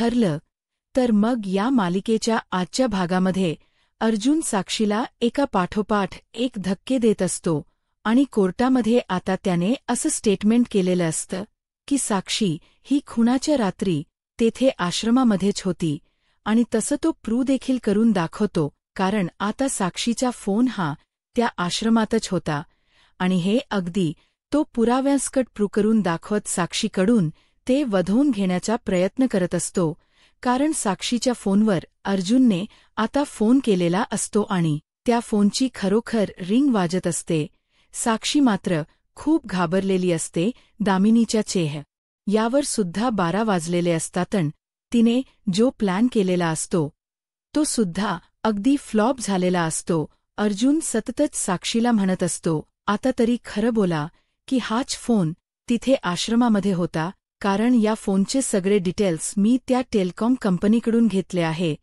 ठरलं. तर मग या मालिकेच्या आजच्या भागामध्ये अर्जुन साक्षीला एका पाठोपाठ एक धक्के देत असतो आणि कोर्टामध्ये आता त्याने असं स्टेटमेंट केलेलं असतं की साक्षी ही खुनाच्या रात्री तेथे आश्रमामध्येच होती आणि तसं तो प्रूव्ह देखील करून दाखवतो, कारण आता साक्षीचा फोन हा त्या आश्रमातच होता आणि हे अगदी तो पुराव्यांसकट प्रूव्ह करून दाखवत साक्षीकडून ते वधवून घेण्याचा प्रयत्न करत असतो, कारण साक्षीच्या फोनवर अर्जुनने आता फोन केलेला असतो आणि त्या फोनची खरोखर रिंग वाजत असते. साक्षी मात्र खूप घाबरलेली असते. दामिनीच्या यावर सुद्धा 12 वाजलेले असतात. तिने जो प्लॅन केलेला असतो तो सुद्धा अगदी फ्लॉप झालेला असतो. अर्जुन सततच साक्षीला म्हणत असतो, आता तरी खरं बोला की हाच फोन तिथे आश्रमामध्ये होता, कारण या फोनचे सगळे डिटेल्स मी त्या टेलिकॉम कंपनीकडून घेतले आहे.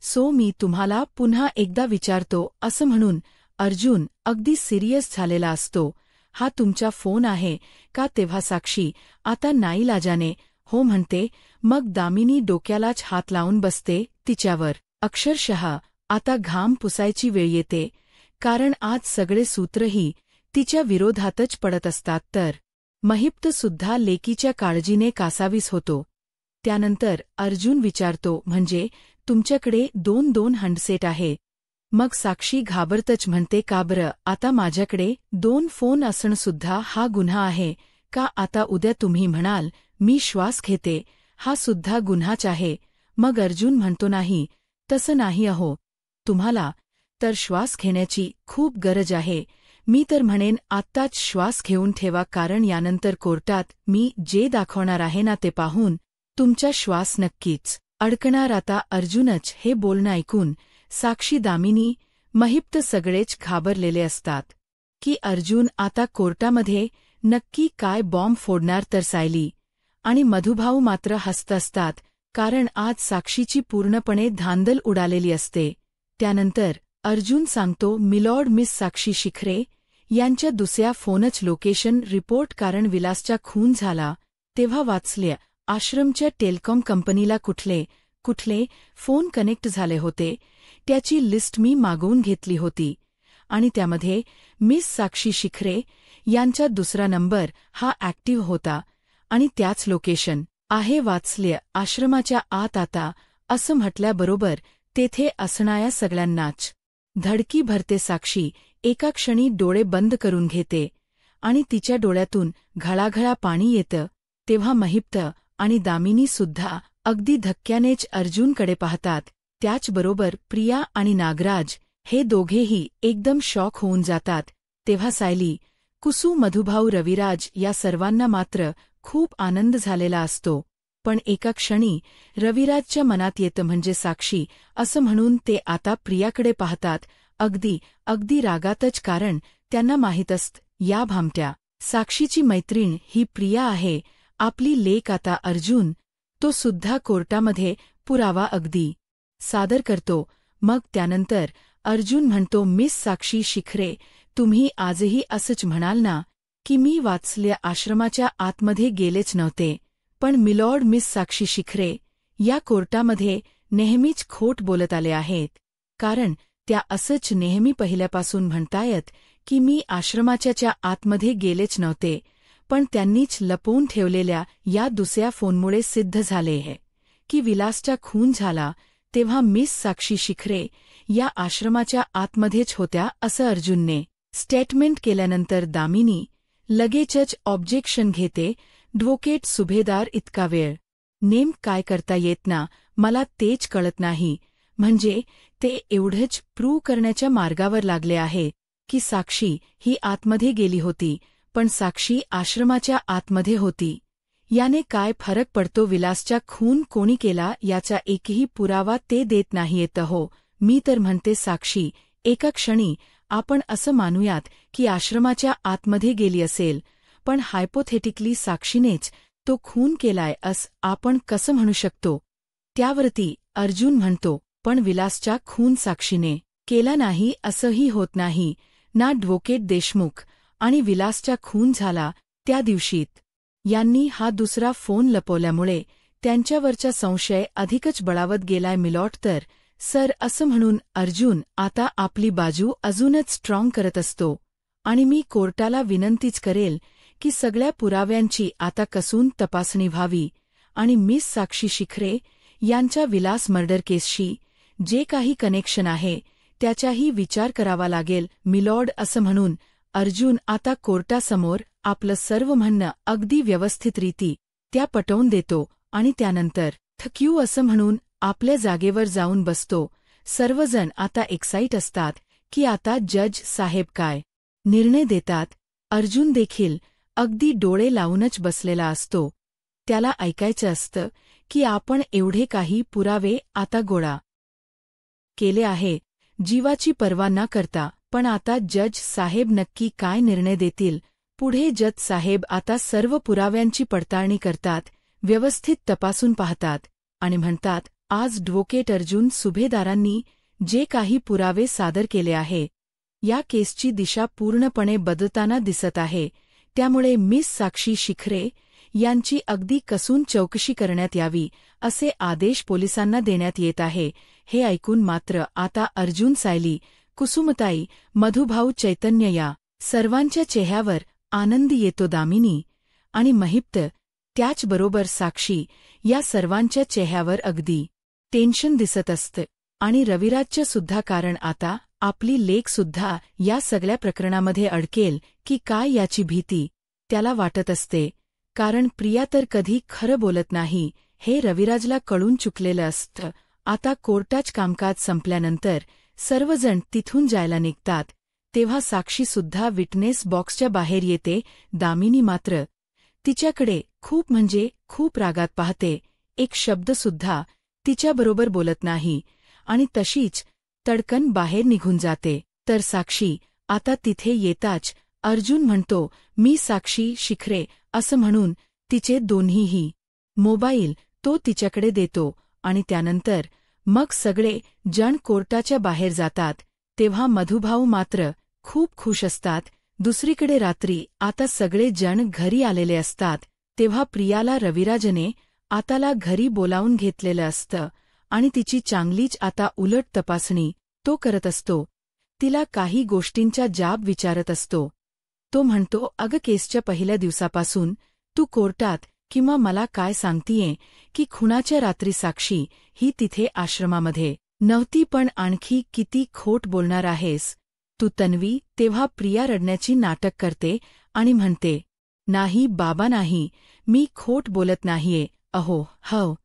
सो मी तुम्हाला पुन्हा एकदा विचारतो. असं म्हणून अर्जुन अगदी सिरियस झालेला असतो. हा तुमचा फोन आहे का? तेव्हा साक्षी आता नाईलाजाने हो म्हणते. मग दामिनी डोक्यालाच हात लावून बसते तिच्यावर. अक्षरशः आता घाम पुसायची वेळ येते, कारण आज सगळे सूत्रही तिच्या विरोधातच पडत असतात. तर महिप्त सुद्धा लेकीच्या काळजीने कासावीस होतो. त्यानंतर अर्जुन विचारतो, म्हणजे तुमच्याकडे 2 हँडसेट आहे? मग साक्षी घाबरतच म्हणते, का बरं? आता माझ्याकडे 2 फोन असणं सुद्धा हा गुन्हा आहे का? आता उद्या तुम्ही म्हणाल मी श्वास घेते, हा सुद्धा गुन्हाच आहे. मग अर्जुन म्हणतो, नाही, तसं नाही अहो. तुम्हाला तर श्वास घेण्याची खूप गरज आहे. मी तर म्हणेन आत्ताच श्वास घेऊन ठेवा, कारण यानंतर कोर्टात मी जे दाखवणार आहे ना ते पाहून तुमचा श्वास नक्कीच अडकणार. आता अर्जुनच हे बोलणं ऐकून साक्षी, दामिनी, महिप्त सगळेच घाबरलेले असतात की अर्जुन आता कोर्टामध्ये नक्की काय बॉम्ब फोडणार. तर सायली आणि मधुभाऊ मात्र हसत असतात, कारण आज साक्षीची पूर्णपणे धांदल उडालेली असते. त्यानंतर अर्जुन सांगतो, मिलॉर्ड, मिस साक्षी शिखरे यांच्या दुसऱ्या फोनच लोकेशन रिपोर्ट, कारण विलासचा खून झाला तेव्हा वाचल्या आश्रमच्या टेलिकॉम कंपनीला कुठले फोन कनेक्ट झाले होते त्याची लिस्ट मी मागवून घेतली होती आणि त्यामध्ये मिस साक्षी शिखरे यांचा दुसरा नंबर हा ॲक्टिव्ह होता आणि त्याच लोकेशन आहे. वाचल्या आश्रमाच्या आत. आता असं म्हटल्याबरोबर तेथे असणाऱ्या सगळ्यांनाच धडकी भरते. साक्षी एका क्षणी डोळे बंद करून घेते आणि तिच्या डोळ्यातून घळाघळा पाणी येतं. तेव्हा महिप्त आणि दामिनी सुद्धा अगदी धक्क्यानेच अर्जुनकडे पाहतात. त्याचबरोबर प्रिया आणि नागराज हे दोघेही एकदम शॉक होऊन जातात. तेव्हा सायली, कुसू, मधुभाऊ, रविराज या सर्वांना मात्र खूप आनंद झालेला असतो. पण एका क्षणी रविराजच्या मनात येतं, म्हणजे साक्षी, असं म्हणून ते आता प्रियाकडे पाहतात, अगदी रागातच, कारण त्यांना माहीत असतं या भामट्या साक्षीची मैत्रीण ही प्रिया आहे, आपली लेक. आता अर्जुन तो सुद्धा कोर्टामध्ये पुरावा अगदी सादर करतो. मग त्यानंतर अर्जुन म्हणतो, मिस साक्षी शिखरे, तुम्ही आजही असंच म्हणाल ना की मी वाचल्या आश्रमाच्या आतमध्ये गेलेच नव्हते? पण मिलॉर्ड, मिस साक्षी शिखरे या कोर्टामध्ये नेहमीच खोट बोलत आले आहेत, कारण त्या असंच नेहमी पहिल्यापासून म्हणतायत की मी आश्रमाच्या आतमध्ये गेलेच नव्हते. पण त्यांनीच लपवून ठेवलेल्या या दुसऱ्या फोनमुळे सिद्ध झाले आहे की विलासचा खून झाला तेव्हा मिस साक्षी शिखरे या आश्रमाच्या आतमध्येच होत्या, असं अर्जुनने स्टेटमेंट केल्यानंतर दामिनी लगेचच ऑब्जेक्शन घेते. ॲडव्होकेट सुभेदार, इतका वेळ नेम काय करता येत ना, मला तेच कळत नाही. म्हणजे ते एवढंच प्रूव्ह करण्याच्या मार्गावर लागले आहे की साक्षी ही आतमध्ये गेली होती, पण साक्षी आश्रमाच्या आतमध्ये होती. याने काय फरक पडतो? विलासचा खून कोणी केला याचा एकही पुरावा ते देत नाहीयेत हो. मी तर म्हणते साक्षी एका क्षणी आपण असं मानूयात की आश्रमाच्या आतमध्ये गेली असेल, पण हायपोथेटिकली साक्षीनेच तो खून केलाय असं आपण कसं म्हणू शकतो? त्यावरती अर्जुन म्हणतो, पण विलासचा खून साक्षीने केला नाही असंही होत नाही ना. ॲडव्होकेट देशमुख आणि विलासचा खून झाला त्या दिवशीत यांनी हा दुसरा फोन लपवल्यामुळे त्यांच्यावरचा संशय अधिकच बळावत गेलाय मिलॉट. तर सर, असं म्हणून अर्जुन आता आपली बाजू अजूनच स्ट्रॉंग करत असतो आणि मी कोर्टाला विनंतीच करेल की सगळ्या पुराव्यांची आता कसून तपासणी व्हावी आणि मिस साक्षी शिखरे यांच्या विलास मर्डर केसशी जे काही कनेक्शन आहे त्याचाही विचार करावा लागेल मिलॉर्ड. असं म्हणून अर्जुन आता कोर्टासमोर आपलं सर्व म्हणणं अगदी व्यवस्थितरीती त्या पटवून देतो आणि त्यानंतर थक्यू असं म्हणून आपल्या जागेवर जाऊन बसतो. सर्वजण आता एक्साईट असतात की आता जज साहेब काय निर्णय देतात. अर्जुन देखील अगदी डोळे लावूनच बसलेला असतो. त्याला ऐकायचं असतं की आपण एवढे काही पुरावे आता गोळा केले आहे, जीवाची पर्वा न करता. पण आता जज साहेब नक्की काय निर्णय देतील? पुढे जज साहेब आता सर्व पुराव्यांची पडताळणी करतात, व्यवस्थित तपासून पाहतात आणि म्हणतात, आज ॲडव्होकेट अर्जुन सुभेदारांनी जे काही पुरावे सादर केले आहे या केसची दिशा पूर्णपणे बदलताना दिसत आहे. त्यामुळे मिस साक्षी शिखरे यांची अगदी कसून चौकशी करण्यात यावी असे आदेश पोलिसांना देण्यात येत आहे. हे ऐकून मात्र आता अर्जुन, सायली, कुसुमताई, मधुभाऊ, चैतन्य या सर्वांच्या चेहऱ्यावर आनंद येतो. दामिनी आणि महिप्त, त्याचबरोबर साक्षी या सर्वांच्या चेहऱ्यावर अगदी टेन्शन दिसत असतं. आणि रविराजचं सुद्धा, कारण आता आपली लेकसुद्धा या सगळ्या प्रकरणामध्ये अडकेल की काय याची भीती त्याला वाटत असते. कारण प्रिया तर कधी खरं बोलत नाही हे रविराजला कळून चुकलेलं असतं. आता कोर्टाचं कामकाज संपल्यानंतर सर्वजण तिथून जायला निघतात तेव्हा साक्षीसुद्धा विटनेस बॉक्सच्या बाहेर येते. दामिनी मात्र तिच्याकडे खूप म्हणजे खूप रागात पाहते. एक शब्दसुद्धा तिच्याबरोबर बोलत नाही आणि तशीच तडकन बाहेर निघून जाते. तर साक्षी आता तिथे येताच अर्जुन म्हणतो, मी साक्षी शिखरे असं म्हणून तिचे दोन्हीही मोबाईल तो तिच्याकडे देतो आणि त्यानंतर मग सगळे जण कोर्टाच्या बाहेर जातात. तेव्हा मधुभाऊ मात्र खूप खुश असतात. दुसरीकडे रात्री आता सगळे जण घरी आलेले असतात तेव्हा प्रियाला रविराजने आताला घरी बोलावून घेतलेलं असतं आणि तिची चांगलीच आता उलट तपासणी तो करत असतो. तिला काही गोष्टींचा जाब विचारत असतो. तो म्हणतो, अगं केसच्या पहिल्या दिवसापासून तू कोर्टात किंवा मला काय सांगतीये की खुनाच्या रात्री साक्षी ही तिथे आश्रमामध्ये नव्हती, पण आणखी किती खोट बोलणार आहेस तू तन्वी? तेव्हा प्रिया रडण्याची नाटक करते आणि म्हणते, नाही बाबा नाही, मी खोट बोलत नाहीये. अहो हो,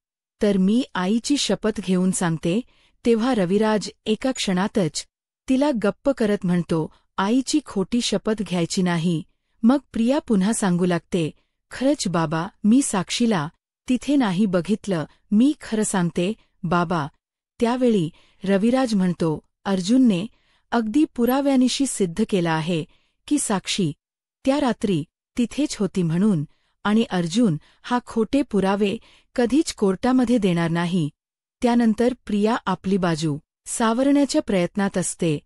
तर मी आईची शपथ घेऊन सांगते. तेव्हा रविराज एका क्षणातच तिला गप्प करत म्हणतो, आईची खोटी शपथ घ्यायची नाही. मग प्रिया पुन्हा सांगू लागते, खरंच बाबा, मी साक्षीला तिथे नाही बघितलं, मी खरं सांगते बाबा. त्यावेळी रविराज म्हणतो, अर्जुनने अगदी पुराव्यानिशी सिद्ध केलं आहे की साक्षी त्या रात्री तिथेच होती म्हणून, आणि अर्जुन हा खोटे पुरावे कधीच कोर्टामध्ये देणार नाही. त्यानंतर प्रिया आपली बाजू सावरण्याच्या प्रयत्नात असते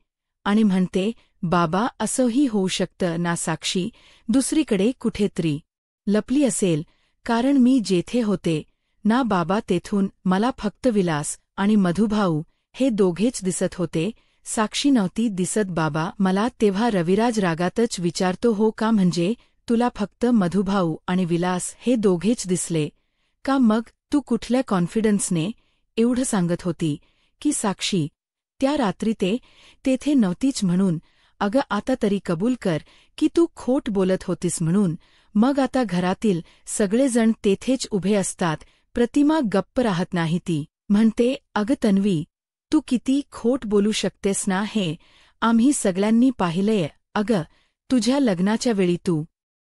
आणि म्हणते, बाबा असंही होऊ शकतं ना, साक्षी दुसरीकडे कुठेतरी लपली असेल, कारण मी जेथे होते ना बाबा तेथून मला फक्त विलास आणि मधुभाऊ हे दोघेच दिसत होते, साक्षी नव्हती दिसत बाबा मला. तेव्हा रविराज रागातच विचारतो, हो का, म्हणजे तुला फक्त मधुभाऊ आणि विलास हे दोघेच दिसले का? मग तू कुठल्या कॉन्फिडन्सने एवढं सांगत होती की साक्षी त्या रात्री तेथे नव्हतीच म्हणून? अगं आता तरी कबूल कर की तू खोट बोलत होतीस म्हणून. मग आता घरातील सगळेजण तेथेच उभे असतात. प्रतिमा गप्प राहत नाही. ती म्हणते, अगं तन्वी, तू किती खोट बोलू शकतेस ना, हे आम्ही सगळ्यांनी पाहिलंय. अगं तुझ्या लग्नाच्या वेळी तू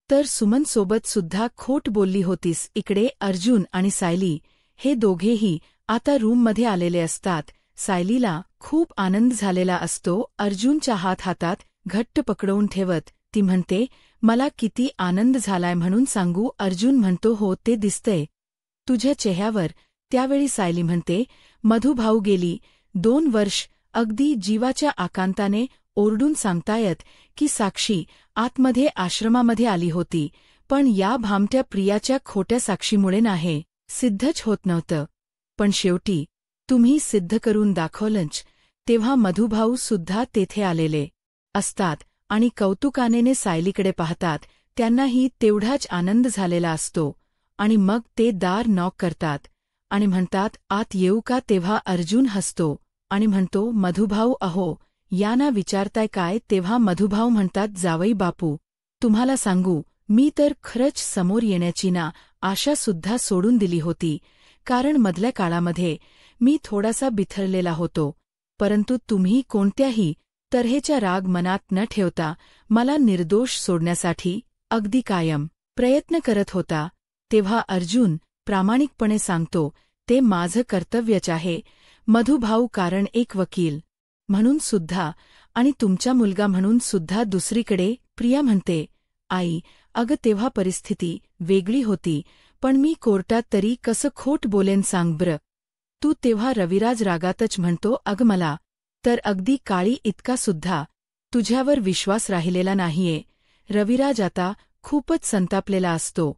तर सुमनसोबत सुद्धा खोट बोलली होतीस. इकडे अर्जुन आणि सायली हे दोघेही आता रूममध्ये आलेले असतात. सायलीला खूप आनंद झालेला असतो. अर्जुनच्या हातात घट्ट पकडवून ठेवत ती म्हणते, मला किती आनंद झालाय म्हणून सांगू? अर्जुन म्हणतो, हो ते दिसतंय तुझ्या चेहऱ्यावर. त्यावेळी सायली म्हणते, मधुभाऊ गेली 2 वर्ष अगदी जीवाच्या आकांताने ओरडून सांगतायत की साक्षी आतमध्ये आश्रमामध्ये आली होती, पण या भामट्या प्रियाच्या खोट्या साक्षीमुळे नाही. सिद्धच होत नव्हतं. पण शेवटी तुम्ही सिद्ध करून दाखवलंच. तेव्हा मधुभाऊ सुद्धा तेथे आलेले असतात आणि कौतुकानेने सायलीकडे पाहतात. त्यांनाही तेवढाच आनंद झालेला असतो. आणि मग ते दार नॉक करतात आणि म्हणतात, आत येऊ का? तेव्हा अर्जुन हसतो आणि म्हणतो, मधुभाऊ अहो, या ना विचारताय काय? तेव्हा मधुभाऊ म्हणतात, जावई बापू, तुम्हाला सांगू, मी तर खरंच समोर येण्याची ना आशा सुद्धा सोडून दिली होती. कारण मधल्या काळामध्ये मी थोडासा बिथरलेला होतो. परंतु तुम्ही कोणत्याही तऱ्हेचा राग मनात न ठेवता मला निर्दोष सोडण्यासाठी अगदी कायम प्रयत्न करत होता. तेव्हा अर्जुन प्रामाणिकपणे सांगतो, ते माझं कर्तव्यच आहे मधुभाऊ. कारण एक वकील म्हणून सुद्धा आणि तुमचा मुलगा म्हणून सुद्धा. दुसरीकडे प्रिया म्हणते, आई, अगं तेव्हा परिस्थिती वेगळी होती. पण मी कोर्टात तरी कसं खोट बोलेन सांग बरं तू? तेव्हा रविराज रागातच म्हणतो, अगं मला तर अगदी काळी इतका सुद्धा तुझ्यावर विश्वास राहिलेला नाहीये. रविराज आता खूपच संतापलेला असतो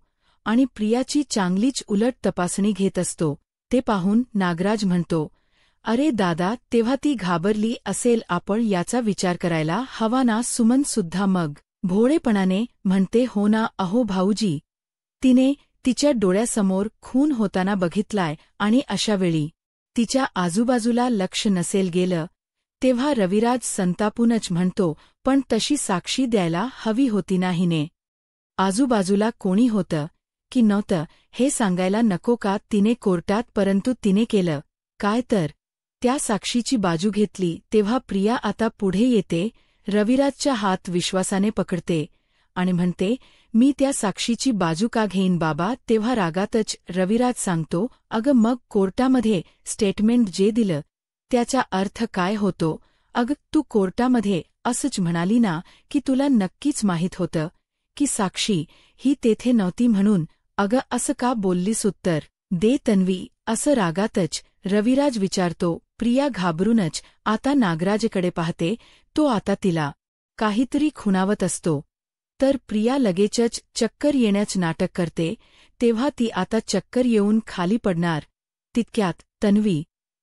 आणि प्रियाची चांगलीच उलट तपासणी घेत असतो. ते पाहून नागराज म्हणतो, अरे दादा, तेव्हा ती घाबरली असेल, आपण याचा विचार करायला हवा ना? सुमन सुद्धा मग भोळेपणाने म्हणते, हो ना अहो भाऊजी, तिने तिच्या डोळ्यासमोर खून होताना बघितलाय आणि अशावेळी तिच्या आजूबाजूला लक्ष नसेल गेलं. तेव्हा रविराज संतापूनच म्हणतो, पण तशी साक्षी द्यायला हवी होती ना हिने? आजूबाजूला कोणी होतं की नव्हतं हे सांगायला नको का तिने कोर्टात? परंतु तिने केलं काय तर त्या साक्षीची बाजू घेतली. तेव्हा प्रिया आता पुढे येते, रविराजच्या हात विश्वासाने पकडते आणि म्हणते, मी त्या साक्षीची बाजू का घेईन बाबा? तेव्हा रागातच रविराज सांगतो, अगं मग कोर्टामध्ये स्टेटमेंट जे दिलं त्याचा अर्थ काय होतो? अगं तू कोर्टामध्ये असंच म्हणाली ना की तुला नक्कीच माहीत होतं की साक्षी ही तेथे नव्हती म्हणून. अगं असं का बोललीस? उत्तर दे तन्वी, असं रागातच रविराज विचारतो. प्रिया घाबरूनच आता नागराजकडे पाहते. तो आता तिला काहीतरी खुणावत असतो. तर प्रिया लगेचच चक्कर येण्याचं नाटक करते. तेव्हा ती आता चक्कर येऊन खाली पडणार. तितक्यात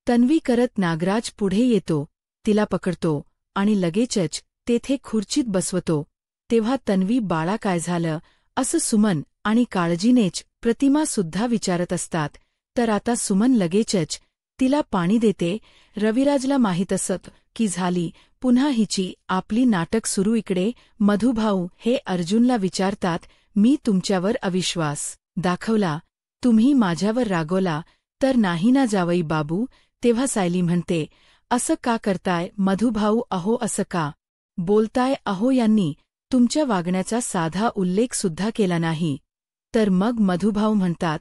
तन्वी करत नागराज पुढे येतो, तिला पकडतो आणि लगेचच तेथे खुर्चीत बसवतो. तेव्हा तन्वी, बाळा काय झालं? असं सुमन आणि काळजीनेच प्रतिमा सुद्धा विचारत असतात. तर आता सुमन लगेचच तिला पाणी देते. रविराजला माहीत असत की झाली पुन्हा हिची आपली नाटक सुरू. इकडे मधुभाऊ हे अर्जुनला विचारतात, मी तुमच्यावर अविश्वास दाखवला, तुम्ही माझ्यावर रागवला तर नाही ना जावई बाबू? तेव्हा सायली म्हणते, असं का करताय मधुभाऊ? अहो असं का बोलताय? अहो यांनी तुमच्या वागण्याचा साधा उल्लेख सुद्धा केला नाही. तर मग मधुभाऊ म्हणतात,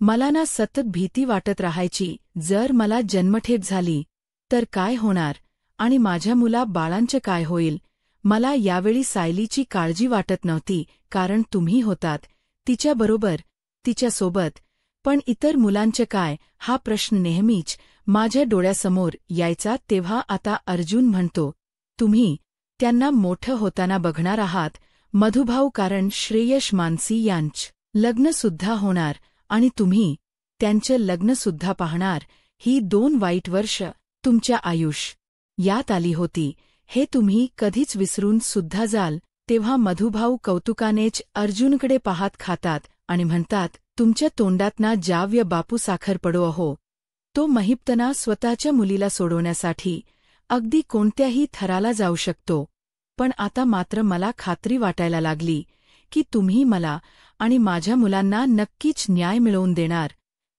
मला ना सतत भीती वाटत राहायची, जर मला जन्मठेप झाली तर काय होणार आणि माझ्या मुला बाळांचं काय होईल? मला यावेळी सायलीची काळजी वाटत नव्हती, कारण तुम्ही होतात तिच्याबरोबर, तिच्यासोबत. पण इतर मुलांचं काय, हा प्रश्न नेहमीच माझ्या डोळ्यासमोर यायचा. तेव्हा आता अर्जुन म्हणतो, तुम्ही त्यांना मोठं होताना बघणार आहात मधुभाऊ, कारण श्रेयश मानसी यांचं लग्नसुद्धा होणार आणि तुम्ही त्यांचं लग्नसुद्धा पाहणार. ही 2 वाईट वर्ष तुमच्या आयुष्यात आली होती, हे तुम्ही कधीच विसरून सुद्धा जाल. तेव्हा मधुभाऊ कौतुकानेच अर्जुनकडे पाहत खातात आणि म्हणतात, तुमच्या तोंडात ना जाव्य बापू साखर पडो अहो. तो महिप्तना स्वतःच्या मुलीला सोडवण्यासाठी अगदी कोणत्याही थराला जाऊ शकतो. पण आता मात्र मला खात्री वाटायला लागली की तुम्ही मला आणि माझ्या मुलांना नक्कीच न्याय मिळवून देणार.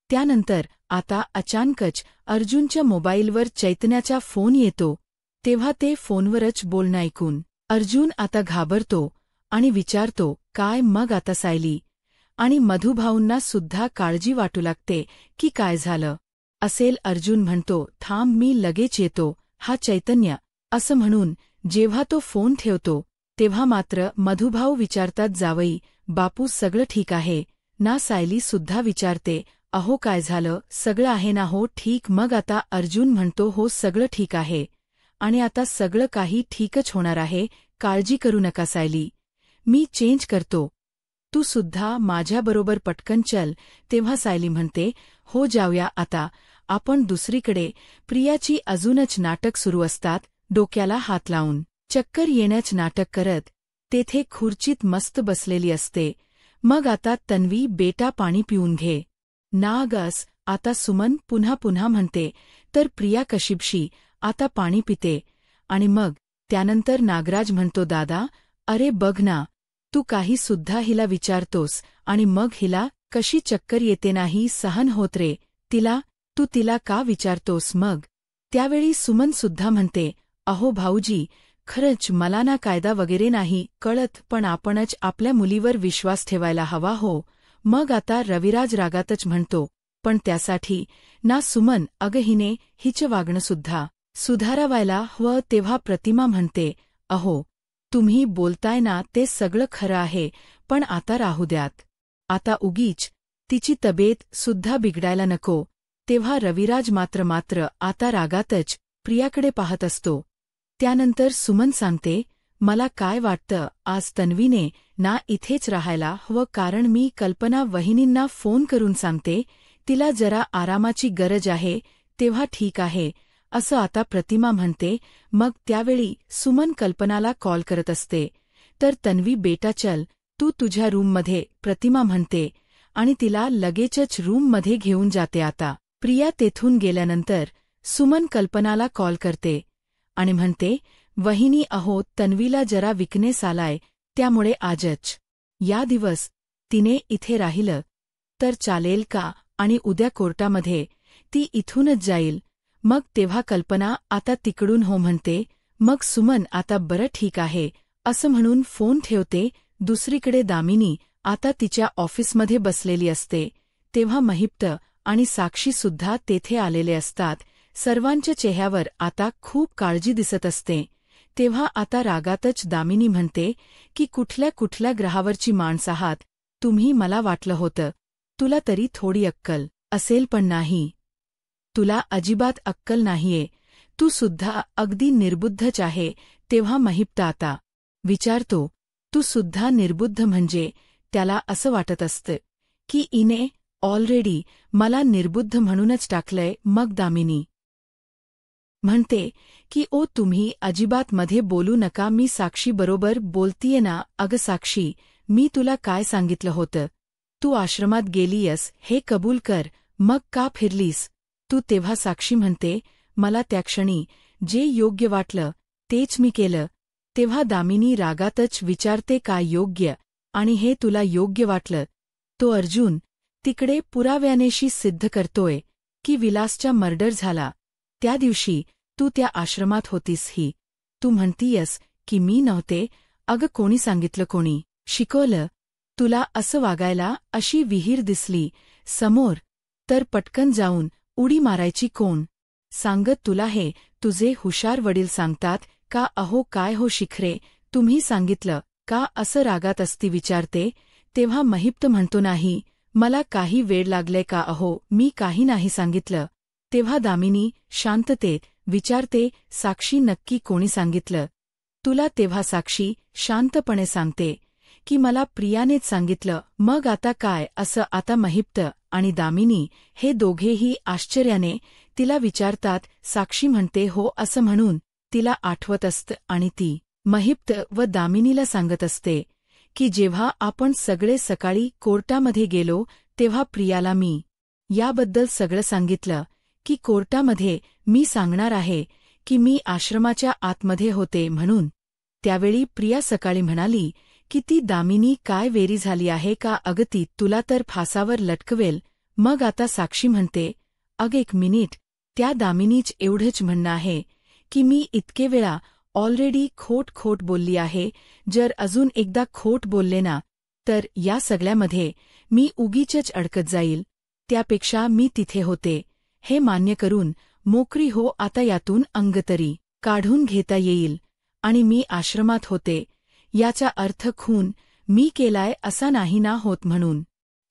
त्यानंतर आता अचानकच अर्जुनच्या मोबाईलवर चैतन्याचा फोन येतो. तेव्हा ते फोनवरच बोलणं ऐकून अर्जुन आता घाबरतो आणि विचारतो, काय? मग आता सायली आणि मधुभाऊंना सुद्धा काळजी वाटू लागते की काय झालं असेल. अर्जुन म्हणतो, थांब, मी लगेच येतो. हा चैतन्य, असं म्हणून जेव्हा तो फोन ठेवतो तेव्हा मात्र मधुभाऊ विचारतात, जावई बापू सगळं ठीक आहे ना? सायली सुद्धा विचारते, अहो काय झालं? सगळं आहे ना? हो ठीक. मग आता अर्जुन म्हणतो, हो सगळं ठीक आहे आणि आता सगळं काही ठीकच होणार आहे, काळजी करू नका सायली, मी चेंज करतो तू सुद्धा माझ्याबरोबर पटकन चल. तेव्हा सायली म्हणते, हो जाऊया आता आपण दुसरीकडे. प्रियाची अजूनच नाटक सुरू असतात, डोक्याला हात लावून. चक्कर येण्याच नाटक करत तेथे खुर्चीत मस्त बसलेली असते. मग आता तन्वी बेटा पाणी पिऊन घे ना गस. आता सुमन पुन्हा पुन्हा म्हणते, तर प्रिया कशीबशी आता पाणी पिते. आणि मग त्यानंतर नागराज म्हणतो, दादा अरे बघ ना, तू काही सुद्धा हिला विचारतोस आणि मग हिला कशी चक्कर येते नाही सहन होत रे तिला, तू तिला का विचारतोस मग. त्यावेळी सुमन सुद्धा म्हणते, अहो भाऊजी, खरंच मला ना कायदा वगैरे नाही कळत, पण आपणच आपल्या मुलीवर विश्वास ठेवायला हवा हो. मग आता रविराज रागातच म्हणतो, पण त्यासाठी ना सुमन, अगं हिने हिचं वागणंसुद्धा सुधारावायला हवं. तेव्हा प्रतिमा म्हणते, अहो तुम्ही बोलताय ना ते सगळं खरं आहे, पण आता राहू द्यात. आता उगीच तिची तब्येत सुद्धा बिघडायला नको. तेव्हा रविराज मात्र आता रागातच प्रियाकडे पाहत असतो. त्यानंतर सुमन सांगते, मला काय वाटतं आज तन्वीने ना इथेच राहायला हवं, कारण मी कल्पना वहिनींना फोन करून सांगते तिला जरा आरामाची गरज आहे. तेव्हा ठीक आहे असं आता प्रतिमा म्हणते. मग त्यावेळी सुमन कल्पनाला कॉल करत असते, तर तन्वी बेटा चल तू तुझ्या रूममध्ये, प्रतिमा म्हणते आणि तिला लगेचच रूममध्ये घेऊन जाते. आता प्रिया तेथून गेल्यानंतर सुमन कल्पनाला कॉल करते आणि म्हणते, वहिनी अहो तन्वीला जरा विकनेस आलाय, त्यामुळे आजच या दिवस तिने इथे राहिलं तर चालेल का, आणि उद्या कोर्टामध्ये ती इथूनच जाईल. मग तेव्हा कल्पना आता तिकडून हो म्हणते. मग सुमन आता बरं ठीक आहे असं म्हणून फोन ठेवते. दुसरीकडे दामिनी आता तिच्या ऑफिसमध्ये बसलेली असते. तेव्हा महिप्त आणि साक्षीसुद्धा तेथे आलेले असतात. सर्वांच्या चेहऱ्यावर आता खूप काळजी दिसत असते. तेव्हा आता रागातच दामिनी म्हणते की कुठल्या ग्रहावरची माणसं आहात तुम्ही, मला वाटलं होतं तुला तरी थोडी अक्कल असेल, पण नाही, तुला अजिबात अक्कल नाहीये, तू सुद्धा अगदी निर्बुद्धच आहे. तेव्हा महिप्त आता विचारतो, तू सुद्धा निर्बुद्ध म्हणजे. त्याला असं वाटत असतं की इने ऑलरेडी मला निर्बुद्ध म्हणूनच टाकलंय. मग दामिनी म्हणते की ओ तुम्ही अजिबात मध्ये बोलू नका, मी साक्षीबरोबर बोलतीये ना. अगं साक्षी, मी तुला काय सांगितलं होतं, तू आश्रमात गेलीयस हे कबूल कर, मग का फिरलीस तू. तेव्हा साक्षी म्हणते, मला त्या क्षणी जे योग्य वाटलं तेच मी केलं. तेव्हा दामिनी रागातच विचारते, काय योग्य, आणि हे तुला योग्य वाटलं तो अर्जुन तिकडे पुराव्यानेशी सिद्ध करतोय की विलासचा मर्डर झाला त्या दिवशी तू त्या आश्रमात होतीस. ही तू म्हणतीयस की मी नव्हते. अगं कोणी सांगितलं, कोणी शिकवलं तुला असं वागायला. अशी विहीर दिसली समोर तर पटकन जाऊन उडी मारायची कोण सांगत तुला, हे तुझे हुशार वडील सांगतात का. अहो काय हो शिखरे, तुम्ही सांगितलं का असं रागात असती विचारते. तेव्हा महिप्त म्हणतो, नाही मला काही वेळ लागले का. अहो मी काही नाही सांगितलं. तेव्हा दामिनी शांततेत विचारते, साक्षी नक्की कोणी सांगितलं तुला. तेव्हा साक्षी शांतपणे सांगते की मला प्रियानेच सांगितलं. मग आता काय असं. आता महिप्त आणि दामिनी हे दोघेही आश्चर्याने तिला विचारतात. साक्षी म्हणते हो असं म्हणून तिला आठवत असतं आणि ती महिप्त व दामिनीला सांगत असते की जेव्हा आपण सगळे सकाळी कोर्टामध्ये गेलो तेव्हा प्रियाला मी याबद्दल सगळं सांगितलं की कोर्टामध्ये मी सांगणार आहे की मी आश्रमाच्या आतमध्ये होते म्हणून. त्यावेळी प्रिया सकाळी म्हणाली की ती दामिनी काय वेरी झाली आहे का. अगं ती तुला तर फासावर लटकवेल. मग आता साक्षी म्हणते, अग एक मिनिट, त्या दामिनीच एवढंच म्हणणं आहे की मी इतके वेळा ऑलरेडी खोट बोलली आहे. जर अजून एकदा खोट बोलले ना तर या सगळ्यामध्ये मी उगीचच अडकत जाईल. त्यापेक्षा मी तिथे होते हे मान्य करून मोकळी हो. आता यातून अंग तरी काढून घेता येईल. आणि मी आश्रमात होते याचा अर्थ खून मी केलाय असा नाही ना होत म्हणून.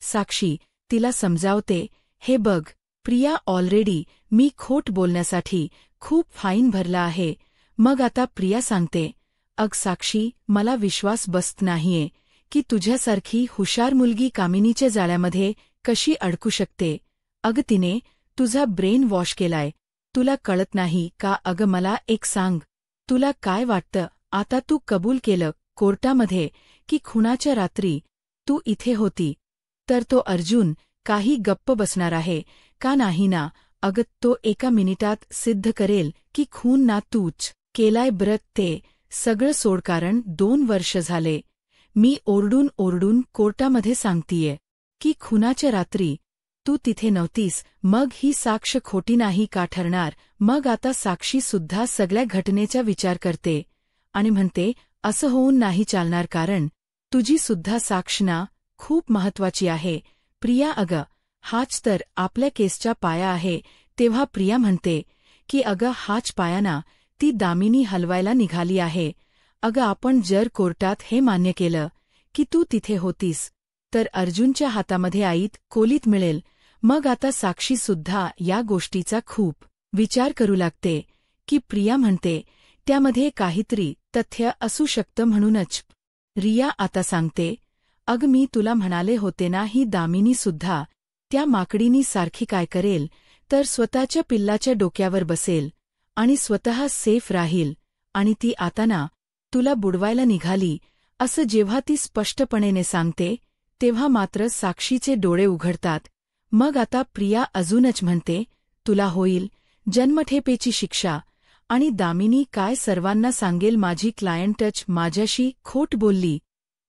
साक्षी तिला समजावते, हे बघ प्रिया, ऑलरेडी मी खोट बोलण्यासाठी खूप फाईन भरला आहे. मग आता प्रिया सांगते, अग साक्षी, मला विश्वास बसत नाहीये की तुझ्यासारखी हुशार मुलगी कामिनीच्या जाळ्यामध्ये कशी अडकू शकते. अगं तिने तुझा ब्रेन वॉश केलाय. तुला कळत नाही का. अगं मला एक सांग, तुला काय वाटतं आता तू कबूल केलं कोर्टामध्ये की खुनाच्या रात्री तू इथे होती तर तो अर्जुन काही गप्प बसणार आहे का नाही ना. अगं तो एका मिनिटात सिद्ध करेल की खून ना तूच केलाय. ते सगळं सोड, कारण 2 वर्ष झाले मी ओरडून ओरडून कोर्टामध्ये सांगतीये की खुनाच्या रात्री तू तिथे नव्हतीस. मग ही साक्ष खोटी नाही का ठरणार. मग आता साक्षी सुद्धा सगळ्या घटनेचा विचार करते आणि म्हणते असं होऊन नाही चालणार, कारण तुझी सुद्धा साक्ष ना खूप महत्वाची आहे. प्रिया अगं हाच तर आपल्या केसचा पाया आहे. तेव्हा प्रिया म्हणते की अगं हाच पाया ना. ती दामिनी हलवायला निघाली आहे. अगं आपण जर कोर्टात हे मान्य केलं की तू तिथे होतीस तर अर्जुनच्या हातामध्ये आईत कोलीत मिळेल. मग आता साक्षी सुद्धा या गोष्टीचा खूप विचार करू लागते की प्रिया म्हणते त्यामध्ये काहीतरी तथ्य असू शकतं म्हणूनच. रिया आता सांगते अगं मी तुला म्हणाले होते ना, ही दामिनी सुद्धा त्या माकडीनी सारखी काय करेल तर स्वतःच्या पिल्लाच्या डोक्यावर बसेल आणि स्वतः सेफ राहील. आणि ती आता ना तुला बुडवायला निघाली असं जेव्हा ती स्पष्टपणेने सांगते तेव्हा मात्र साक्षीचे डोळे उघडतात. मग आता प्रिया अजूनच म्हणते तुला होईल जन्मठेपेची शिक्षा. आणि दामिनी काय सर्वांना सांगेल माझी क्लायंटच माझ्याशी खोट बोलली,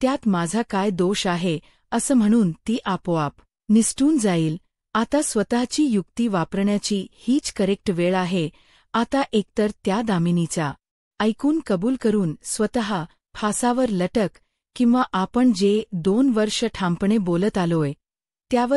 त्यात माझा काय दोष आहे असं म्हणून ती आपोआप निसटून जाईल. आता स्वतःची युक्ती वापरण्याची हीच करेक्ट वेळ आहे. आता एकतर त्या दामिनीचा ऐकून कबूल करून स्वतः फासावर लटक, किंवा आपण जे 2 वर्ष ठामपणे बोलत आलोय त्यावर